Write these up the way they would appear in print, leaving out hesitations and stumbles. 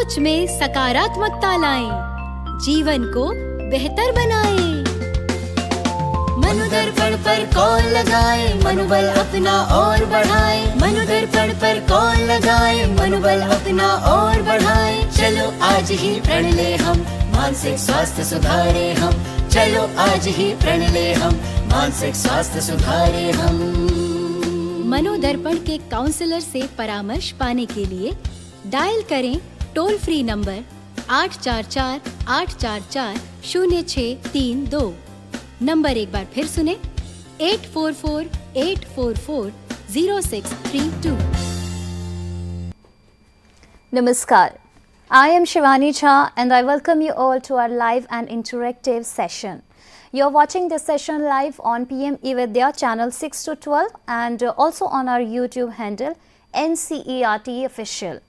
सोच में सकारात्मकता लाएं, जीवन को बेहतर बनाएं। मनोदर्पण पर कॉल लगाएं, मनोबल अपना और बढ़ाएं। मनोदर्पण पर कॉल लगाएं, मनोबल अपना और बढ़ाएं। चलो आज ही प्रण ले हम, मानसिक स्वास्थ्य सुधारे हम। चलो आज ही प्रण ले हम, मानसिक स्वास्थ्य सुधारे हम। मनोदर्पण के काउंसलर से परामर्श पाने के लिए डायल करें टोल फ्री नंबर 844-844-0632। नंबर एक बार फिर सुने 844-844-0632। Namaskar. I am Shivani Jha and I welcome you all to our live and interactive session. You are watching this session live on PM eVidya channel 6 to 12 and also on our YouTube handle NCERT official.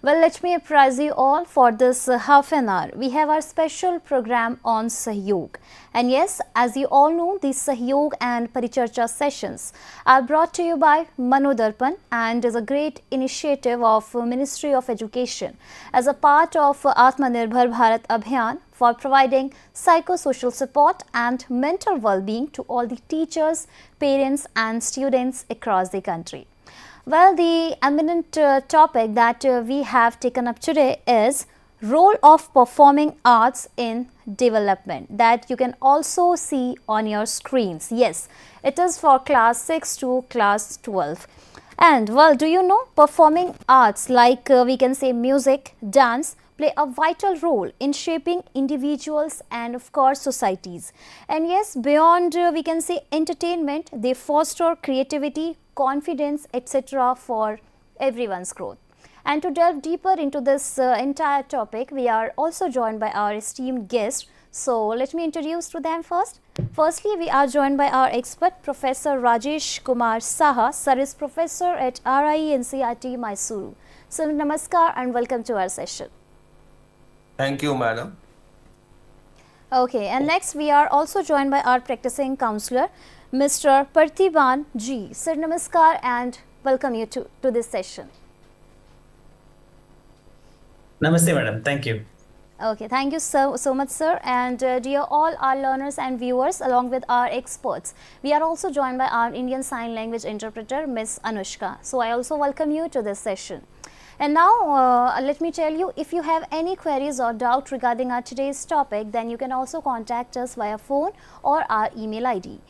Well, let me apprise you all for this half an hour. We have our special program on sahyog. And yes, as you all know, these sahyog and Paricharcha sessions are brought to you by Manodarpan and is a great initiative of Ministry of Education as a part of Atmanirbhar Bharat Abhiyan for providing psychosocial support and mental well-being to all the teachers, parents and students across the country. Well, the eminent topic that we have taken up today is role of performing arts in development, that you can also see on your screens. Yes, it is for class 6 to class 12. And well, do you know, performing arts like we can say music, dance, play a vital role in shaping individuals and of course societies. And yes, beyond we can say entertainment, they foster creativity, confidence, etc. for everyone's growth. And to delve deeper into this entire topic, we are also joined by our esteemed guest. So let me introduce to them first. Firstly, we are joined by our expert, Professor Rajesh Kumar Saha. Sir is professor at RIE NCERT Mysuru. So namaskar and welcome to our session. Thank you, madam. Okay, and next we are also joined by our practicing counsellor, Mr. Parthiban G. Sir, namaskar and welcome you to this session. Namaste, madam. Thank you. Okay, thank you so much, sir. And dear all our learners and viewers, along with our experts, we are also joined by our Indian Sign Language interpreter, Miss Anushka. So I also welcome you to this session. And now let me tell you, if you have any queries or doubt regarding our today's topic, then you can also contact us via phone or our email ID.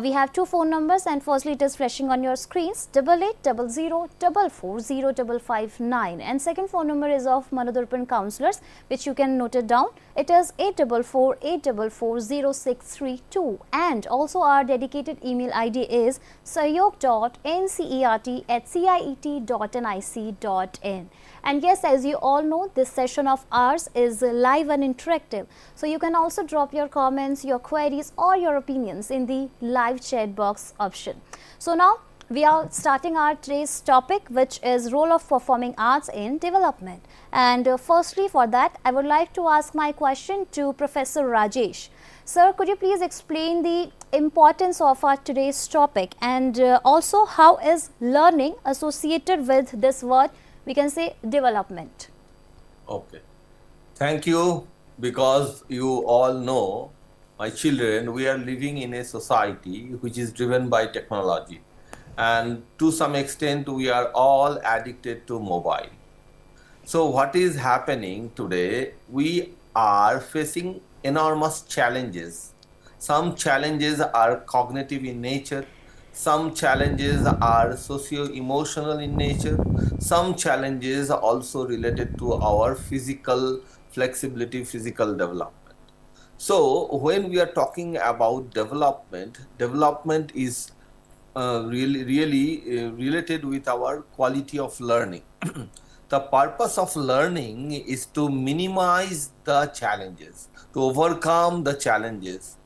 We have two phone numbers, and firstly it is flashing on your screens 8800440559, and second phone number is of Manodarpan counsellors, which you can note it down. It is 8448440632, and also our dedicated email ID is sahyog.ncert@ciet.nic.in. And yes, as you all know, this session of ours is live and interactive. So you can also drop your comments, your queries or your opinions in the live chat box option. So now we are starting our today's topic, which is role of performing arts in development. And firstly for that, I would like to ask my question to Professor Rajesh. Sir, could you please explain the importance of our today's topic, and also how is learning associated with this word, we can say, development? Okay. Thank you, because you all know, my children, we are living in a society which is driven by technology, and to some extent we are all addicted to mobile. So what is happening today, we are facing enormous challenges. Some challenges are cognitive in nature, some challenges are socio-emotional in nature, some challenges are also related to our physical flexibility, physical development. So when we are talking about development, development is really related with our quality of learning. The purpose of learning is to minimize the challenges, to overcome the challenges.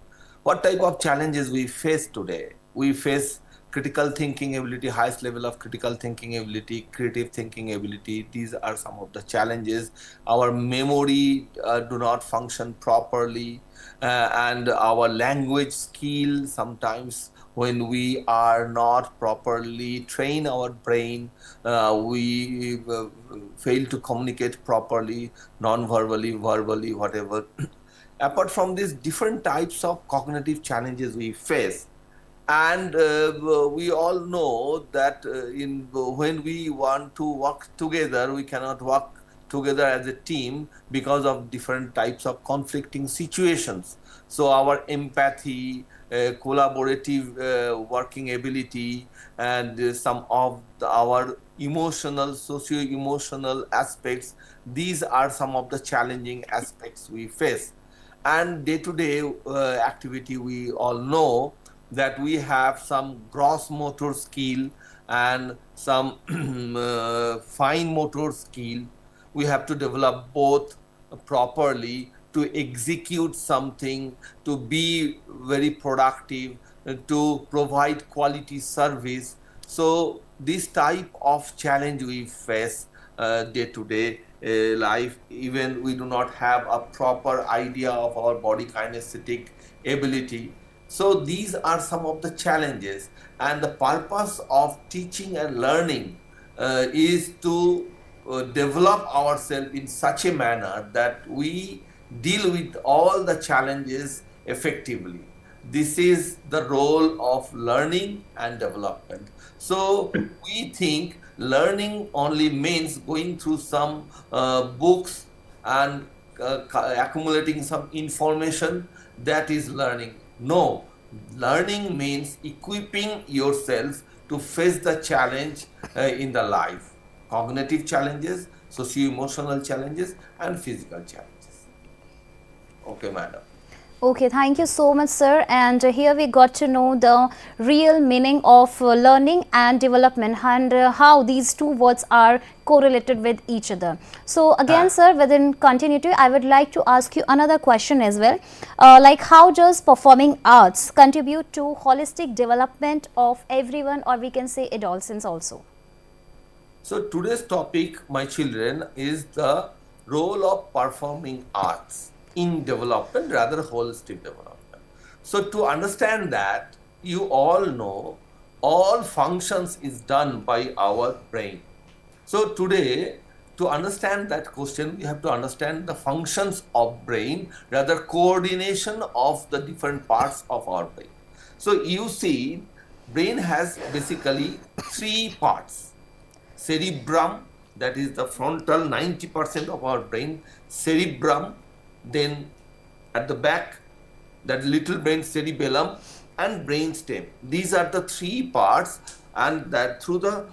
What type of challenges we face today? We face critical thinking ability, highest level of critical thinking ability, creative thinking ability. These are some of the challenges. Our memory do not function properly, and our language skill sometimes when we are not properly train our brain, we fail to communicate properly, non-verbally, verbally, whatever. Apart from these different types of cognitive challenges we face, and we all know that when we want to work together, we cannot work together as a team because of different types of conflicting situations. So our empathy, collaborative working ability, and some of our emotional, socio-emotional aspects, these are some of the challenging aspects we face. And day-to-day activity, we all know that we have some gross motor skill and some fine motor skill. We have to develop both properly to execute something, to be very productive, to provide quality service. So this type of challenge we face day to day life. Even we do not have a proper idea of our body kinesthetic ability. So these are some of the challenges, and the purpose of teaching and learning is to develop ourselves in such a manner that we deal with all the challenges effectively. This is the role of learning and development. So we think learning only means going through some books and accumulating some information. That is learning. No, learning means equipping yourself to face the challenge in the life, cognitive challenges, socio-emotional challenges, and physical challenges. Okay, madam. Okay, thank you so much, sir. And here we got to know the real meaning of learning and development, and how these two words are correlated with each other. So again, sir, within continuity, I would like to ask you another question as well. Like, how does performing arts contribute to holistic development of everyone, or we can say adolescents also? So today's topic, my children, is the role of performing arts in development, rather holistic development. So to understand that, you all know all functions is done by our brain. So today, to understand that question, we have to understand the functions of brain, rather coordination of the different parts of our brain. So you see, brain has basically three parts: cerebrum, that is the frontal 90% of our brain, cerebrum, then at the back, that little brain, cerebellum, and brain stem. These are the three parts, and that through the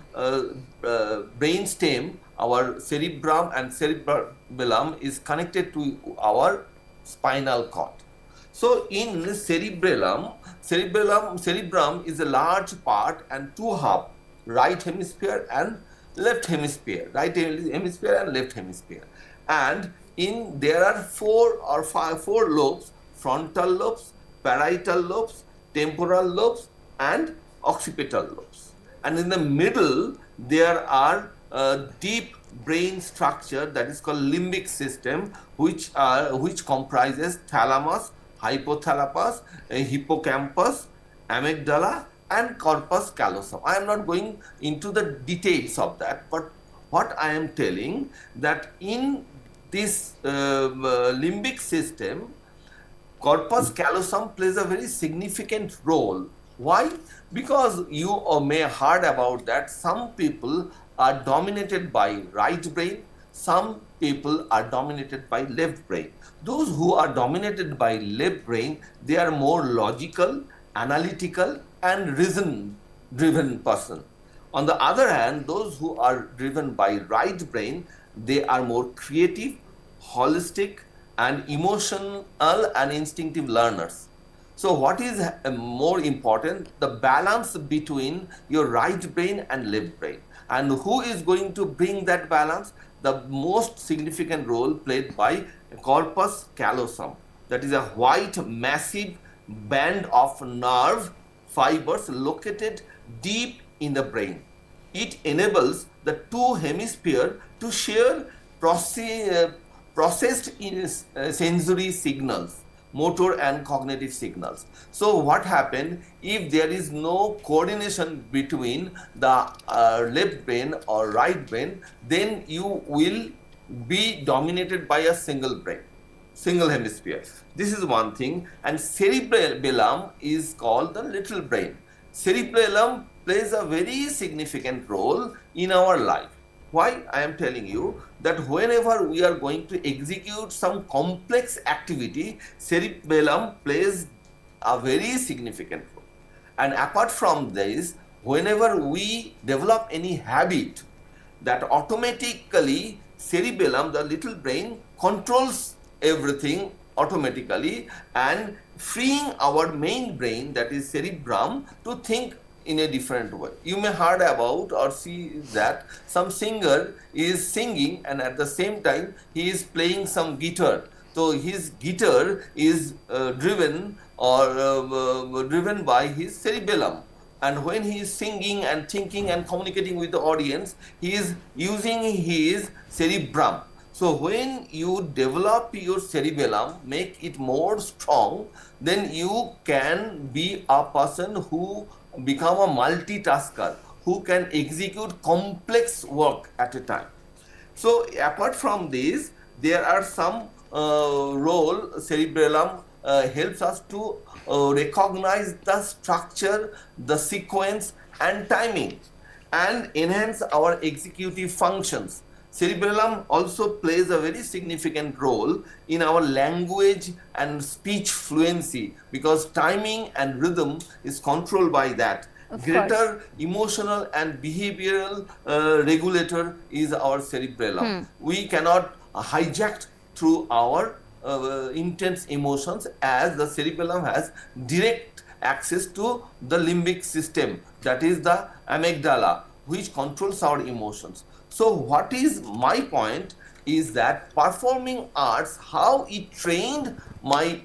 brain stem, our cerebrum and cerebellum is connected to our spinal cord. So in cerebrum is a large part and two half, right hemisphere and left hemisphere, right hemisphere and left hemisphere. And there are four lobes: frontal lobes, parietal lobes, temporal lobes, and occipital lobes. And in the middle, there are deep brain structure that is called limbic system, which comprises thalamus, hypothalamus, hippocampus, amygdala, and corpus callosum. I am not going into the details of that, but what I am telling, that in this limbic system, corpus callosum plays a very significant role. Why? Because you may have heard about that some people are dominated by right brain, some people are dominated by left brain. Those who are dominated by left brain, they are more logical, analytical, and reason-driven person. On the other hand, those who are driven by right brain, they are more creative, holistic, and emotional and instinctive learners. So what is more important? The balance between your right brain and left brain. And who is going to bring that balance? The most significant role played by corpus callosum. That is a white massive band of nerve fibers located deep in the brain. It enables the two hemispheres to share processed sensory signals motor and cognitive signals. So what happened if there is no coordination between the left brain or right brain, then you will be dominated by a single brain, single hemisphere. This is one thing. And cerebellum is called the little brain. Cerebellum plays a very significant role in our life. Why? I am telling you that whenever we are going to execute some complex activity, cerebellum plays a very significant role. And apart from this, whenever we develop any habit, that automatically cerebellum, the little brain, controls everything automatically and freeing our main brain, that is cerebrum, to think in a different way. You may heard about or see that some singer is singing and at the same time he is playing some guitar. So his guitar is driven by his cerebellum. And when he is singing and thinking and communicating with the audience, he is using his cerebrum. So when you develop your cerebellum, make it more strong, then you can be a person who become a multitasker, who can execute complex work at a time. So apart from this, there are some role cerebellum helps us to recognize the structure, the sequence and timing and enhance our executive functions. Cerebellum also plays a very significant role in our language and speech fluency because timing and rhythm is controlled by that. Greater emotional and behavioral regulator is our cerebellum. We cannot hijack through our intense emotions as the cerebellum has direct access to the limbic system, that is the amygdala, which controls our emotions. So what is my point is that performing arts, how it trained my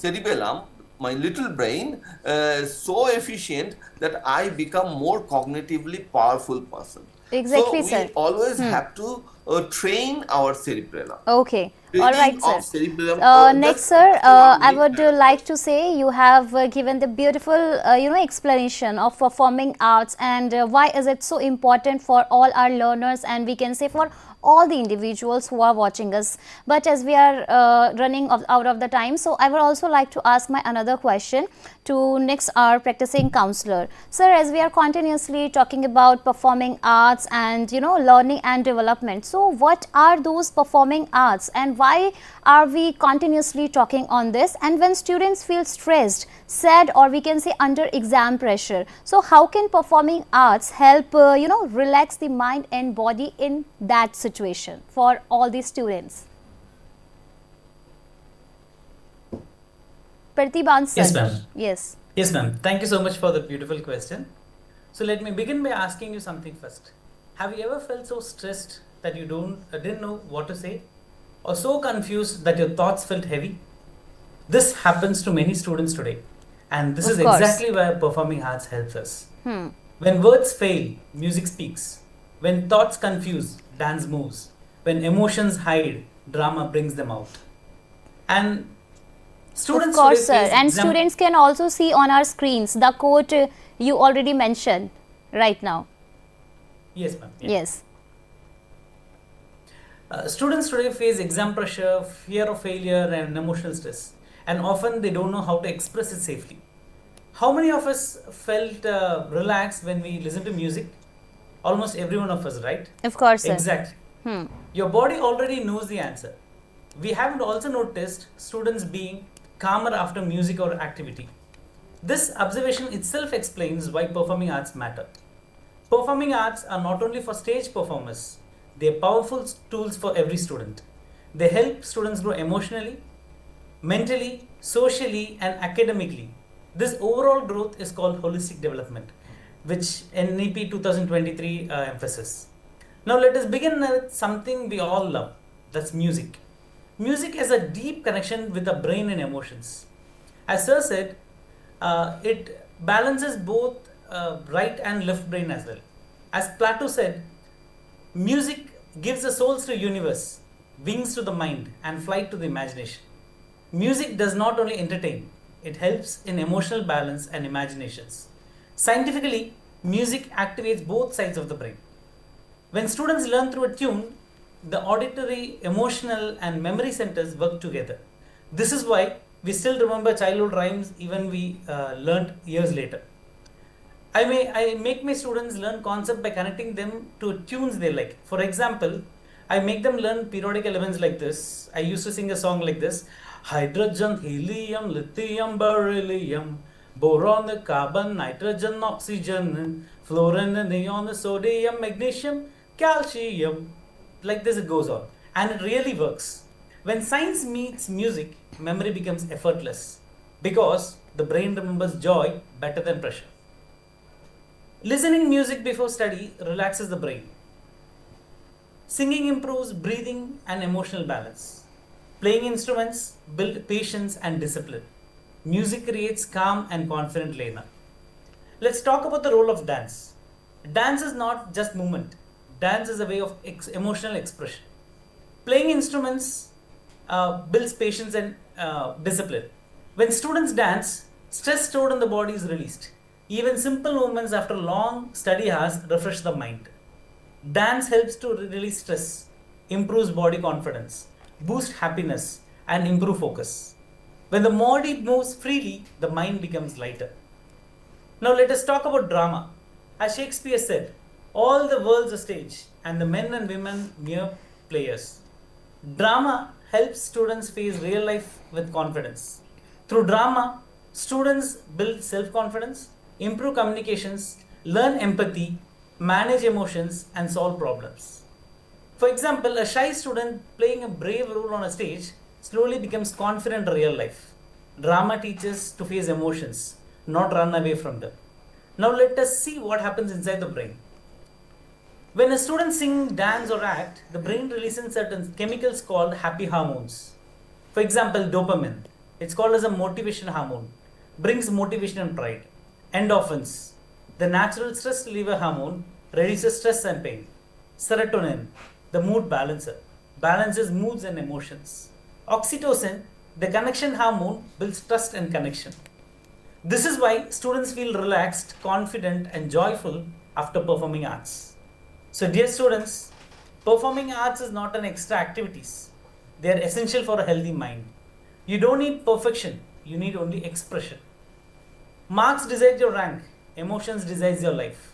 cerebellum, my little brain, so efficient that I become more cognitively powerful person. Exactly, so sir. We always have to train our cerebellum. Okay. Training All right, of sir. cerebellum, Next, that's sir, one I big would factor. like to say you have given the beautiful, explanation of performing arts and why is it so important for all our learners and we can say for all the individuals who are watching us. But as we are running out of the time, so I would also like to ask my another question to next our practicing counselor. Sir, as we are continuously talking about performing arts and learning and development, so what are those performing arts and why are we continuously talking on this? And when students feel stressed, sad, or we can say under exam pressure, so how can performing arts help relax the mind and body in that situation for all the students? Parthiban sir. Yes, ma'am. Yes. Yes, ma'am. Thank you so much for the beautiful question. So let me begin by asking you something first. Have you ever felt so stressed that you didn't know what to say, or so confused that your thoughts felt heavy? This happens to many students today, and this Of is course. exactly where performing arts helps us. When words fail, music speaks. When thoughts confuse, dance moves. When emotions hide, drama brings them out. And students Of course, today sir. face And students can also see on our screens the quote you already mentioned right now. Yes, ma'am. Yeah. Yes. Students today face exam pressure, fear of failure, and emotional stress, and often they don't know how to express it safely. How many of us felt relaxed when we listen to music? Almost every one of us, right? Of course, sir. Exactly. Your body already knows the answer. We haven't also noticed students being calmer after music or activity. This observation itself explains why performing arts matter. Performing arts are not only for stage performers, they are powerful tools for every student. They help students grow emotionally, mentally, socially, and academically. This overall growth is called holistic development, which NEP 2023 emphasizes. Now let us begin with something we all love, that's music. Music has a deep connection with the brain and emotions. As Sir said, it balances both right and left brain as well. As Plato said, music gives the souls to the universe, wings to the mind, and flight to the imagination. Music does not only entertain, it helps in emotional balance and imaginations. Scientifically, music activates both sides of the brain. When students learn through a tune, the auditory, emotional, and memory centers work together. This is why we still remember childhood rhymes even we learnt years later. I make my students learn concept by connecting them to tunes they like. For example, I make them learn periodic elements like this. I used to sing a song like this: hydrogen, helium, lithium, beryllium, boron, carbon, nitrogen, oxygen, fluorine, neon, sodium, magnesium, calcium. Like this it goes on. And it really works. When science meets music, memory becomes effortless because the brain remembers joy better than pressure. Listening music before study relaxes the brain. Singing improves breathing and emotional balance. Playing instruments build patience and discipline. Music creates calm and confident learner. Let's talk about the role of dance. Dance is not just movement. Dance is a way of emotional expression. Playing instruments builds patience and discipline. When students dance, stress stored in the body is released. Even simple movements after long study hours refresh the mind. Dance helps to release stress, improves body confidence, boosts happiness, and improve focus. When the body moves freely, the mind becomes lighter. Now let us talk about drama. As Shakespeare said, all the world's a stage and the men and women mere players. Drama helps students face real life with confidence. Through drama, students build self-confidence, improve communications, learn empathy, manage emotions, and solve problems. For example, a shy student playing a brave role on a stage slowly becomes confident in real life. Drama teaches to face emotions, not run away from them. Now let us see what happens inside the brain. When a student sings, dance, or act, the brain releases certain chemicals called happy hormones. For example, dopamine. It's called as a motivation hormone. Brings motivation and pride. Endorphins, the natural stress reliever hormone, reduces stress and pain. Serotonin, the mood balancer, balances moods and emotions. Oxytocin, the connection hormone, builds trust and connection. This is why students feel relaxed, confident, and joyful after performing arts. So dear students, performing arts is not an extra activities. They are essential for a healthy mind. You don't need perfection, you need only expression. Marks decide your rank, emotions decide your life.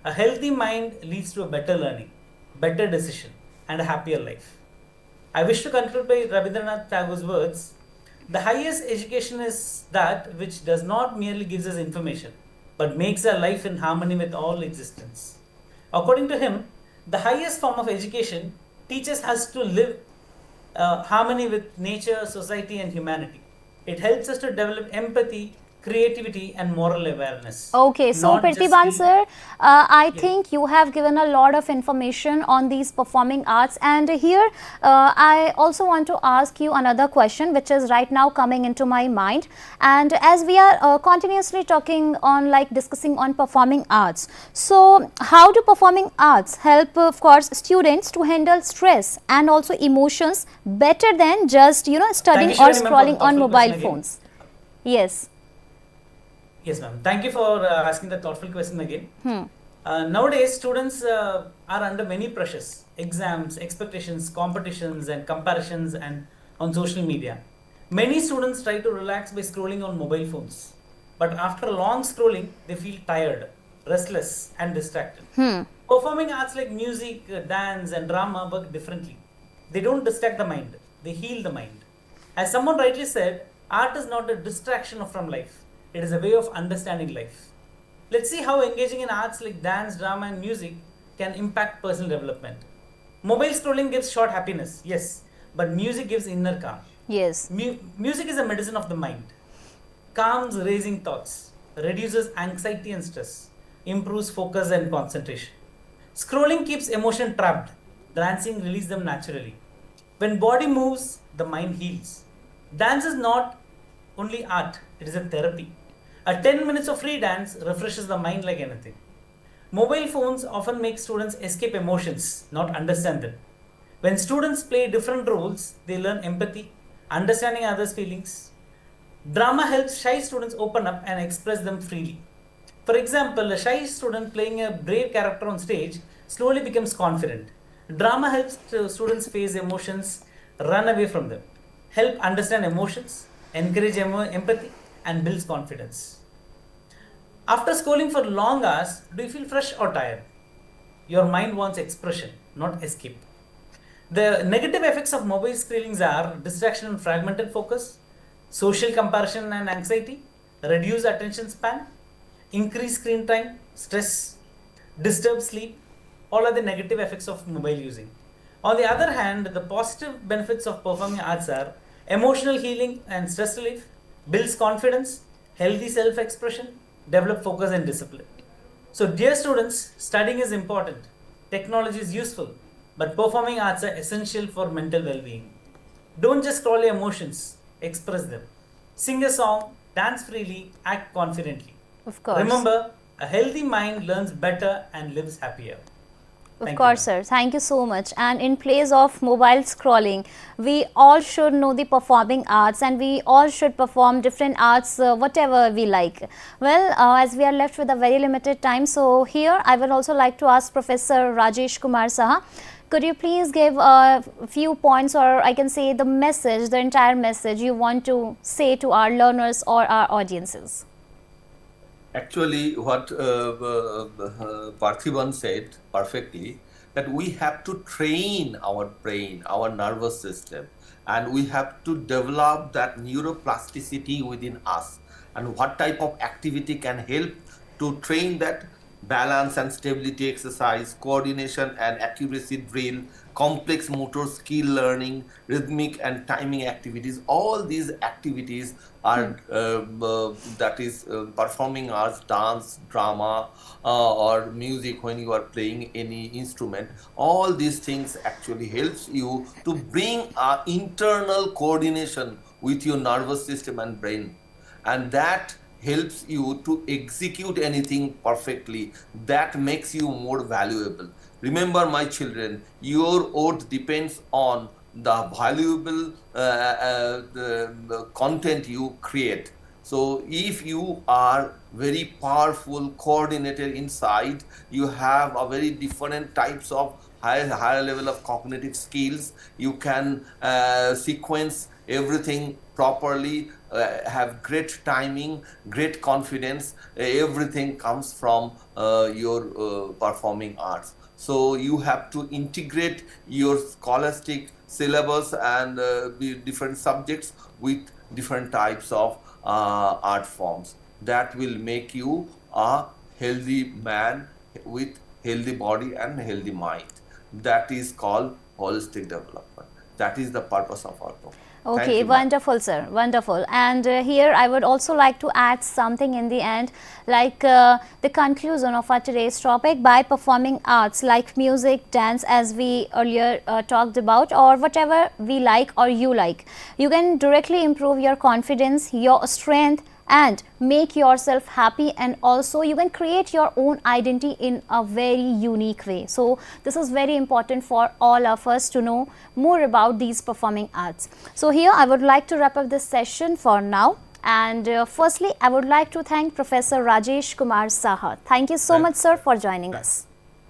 A healthy mind leads to a better learning, better decision, and a happier life. I wish to conclude by Rabindranath Tagore's words: the highest education is that which does not merely gives us information, but makes our life in harmony with all existence. According to him, the highest form of education teaches us to live harmony with nature, society, and humanity. It helps us to develop empathy, creativity, and moral awareness. Okay, so Not just Parthiban skill- sir, I think you have given a lot of information on these performing arts, and here I also want to ask you another question which is right now coming into my mind. And as we are continuously talking on, like, discussing on performing arts, so how do performing arts help, of course, students to handle stress and also emotions better than just, you know, studying Thank you, or Shivani ma'am, scrolling for the on thoughtful mobile question again. phones? Yes. Yes, ma'am. Thank you for asking that thoughtful question again. Nowadays, students are under many pressures: exams, expectations, competitions, and comparisons, and on social media. Many students try to relax by scrolling on mobile phones, but after long scrolling, they feel tired, restless, and distracted. Performing arts like music, dance, and drama work differently. They don't distract the mind; they heal the mind. As someone rightly said, art is not a distraction from life. It is a way of understanding life. Let's see how engaging in arts like dance, drama, and music can impact personal development. Mobile scrolling gives short happiness, yes, but music gives inner calm. Yes. Music is a medicine of the mind. Calms racing thoughts, reduces anxiety and stress, improves focus and concentration. Scrolling keeps emotion trapped. Dancing releases them naturally. When body moves, the mind heals. Dance is not only art, it is a therapy. A 10 minutes of free dance refreshes the mind like anything. Mobile phones often make students escape emotions, not understand them. When students play different roles, they learn empathy, understanding others' feelings. Drama helps shy students open up and express them freely. For example, a shy student playing a brave character on stage slowly becomes confident. Drama helps students face emotions, run away from them, help understand emotions, encourage empathy, and builds confidence. After scrolling for long hours, do you feel fresh or tired? Your mind wants expression, not escape. The negative effects of mobile screenings are distraction and fragmented focus, social comparison and anxiety, reduced attention span, increased screen time, stress, disturbed sleep. All are the negative effects of mobile using. On the other hand, the positive benefits of performing arts are emotional healing and stress relief, builds confidence, healthy self-expression, develop focus and discipline. So dear students, studying is important, technology is useful, but performing arts are essential for mental well-being. Don't just scroll your emotions, express them. Sing a song, dance freely, act confidently. Of course. Remember, a healthy mind learns better and lives happier. Of Thank course, you, ma'am. sir. Thank you so much. And in place of mobile scrolling, we all should know the performing arts, and we all should perform different arts, whatever we like. Well, as we are left with a very limited time, so here I would also like to ask Professor Rajesh Kumar Saha, could you please give a few points, or I can say the message, the entire message you want to say to our learners or our audiences? Actually, what Parthiban said perfectly, that we have to train our brain, our nervous system, and we have to develop that neuroplasticity within us. And what type of activity can help to train that? Balance and stability exercise, coordination and accuracy drill, complex motor skill learning, rhythmic and timing activities. All these activities are performing arts, dance, drama, or music when you are playing any instrument. All these things actually helps you to bring internal coordination with your nervous system and brain, and that helps you to execute anything perfectly. That makes you more valuable. Remember, my children, your worth depends on the valuable the content you create. So if you are very powerful, coordinated inside, you have a very different types of higher level of cognitive skills. You can sequence everything properly, have great timing, great confidence. Everything comes from your performing arts. So you have to integrate your scholastic syllabus and different subjects with different types of art forms. That will make you a healthy man with healthy body and healthy mind. That is called holistic development. That is the purpose of our book. Okay, wonderful, sir. Wonderful. And here I would also like to add something in the end, like the conclusion of our today's topic: by performing arts like music, dance, as we earlier talked about, or whatever we like or you like, you can directly improve your confidence, your strength, and make yourself happy, and also you can create your own identity in a very unique way. So this is very important for all of us to know more about these performing arts. So here I would like to wrap up this session for now, and firstly I would like to thank Professor Rajesh Kumar Saha. Thank you so much, sir, for joining us.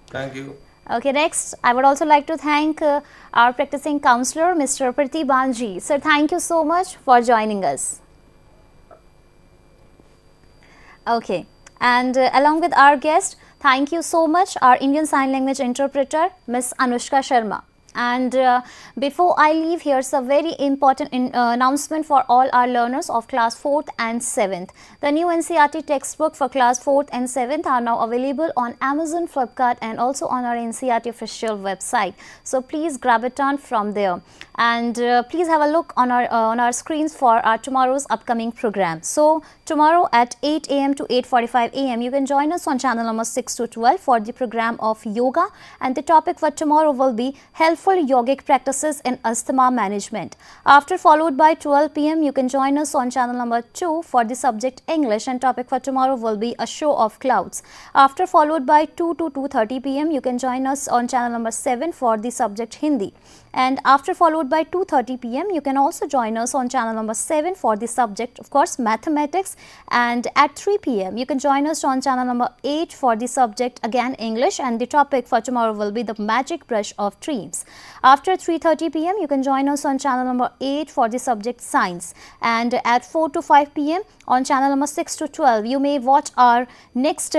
Thank you. Okay, next I would also like to thank our practicing counselor, Mr. Parthiban G. Sir, thank you so much for joining us. Okay, and along with our guest, thank you so much, our Indian Sign Language interpreter, Miss Anushka Sharma. And before I leave, here's a very important announcement for all our learners of class 4th and 7th. The new NCERT textbook for class 4th and 7th are now available on Amazon, Flipkart, and also on our NCERT official website. So please grab it on from there, and please have a look on our screens for our tomorrow's upcoming program. So tomorrow at 8 AM to 8:45 AM, you can join us on channel number 6 to 12 for the program of yoga, and the topic for tomorrow will be health powerful yogic practices in asthma management. After followed by 12 p.m. you can join us on channel number 2 for the subject English, and topic for tomorrow will be a show of clouds. After followed by 2 to 2:30 p.m. you can join us on channel number 7 for the subject Hindi. And after followed by 2:30 p.m. you can also join us on channel number 7 for the subject, of course, mathematics. And at 3 p.m. you can join us on channel number 8 for the subject again English, and the topic for tomorrow will be the magic brush of dreams. After 3:30 p.m. you can join us on channel number 8 for the subject science, and at 4 to 5 p.m. on channel number 6 to 12 you may watch our next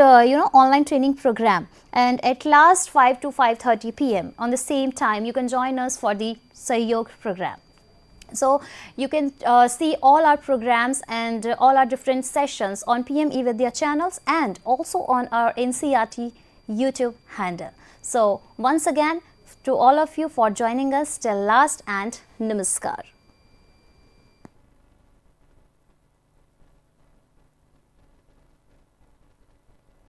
online training program, and at last 5 to 5:30 p.m. on the same time you can join us for the Sahyog program. So you can see all our programs and all our different sessions on PM Evidya channels and also on our NCERT YouTube handle. So once again, to all of you for joining us till last, and namaskar.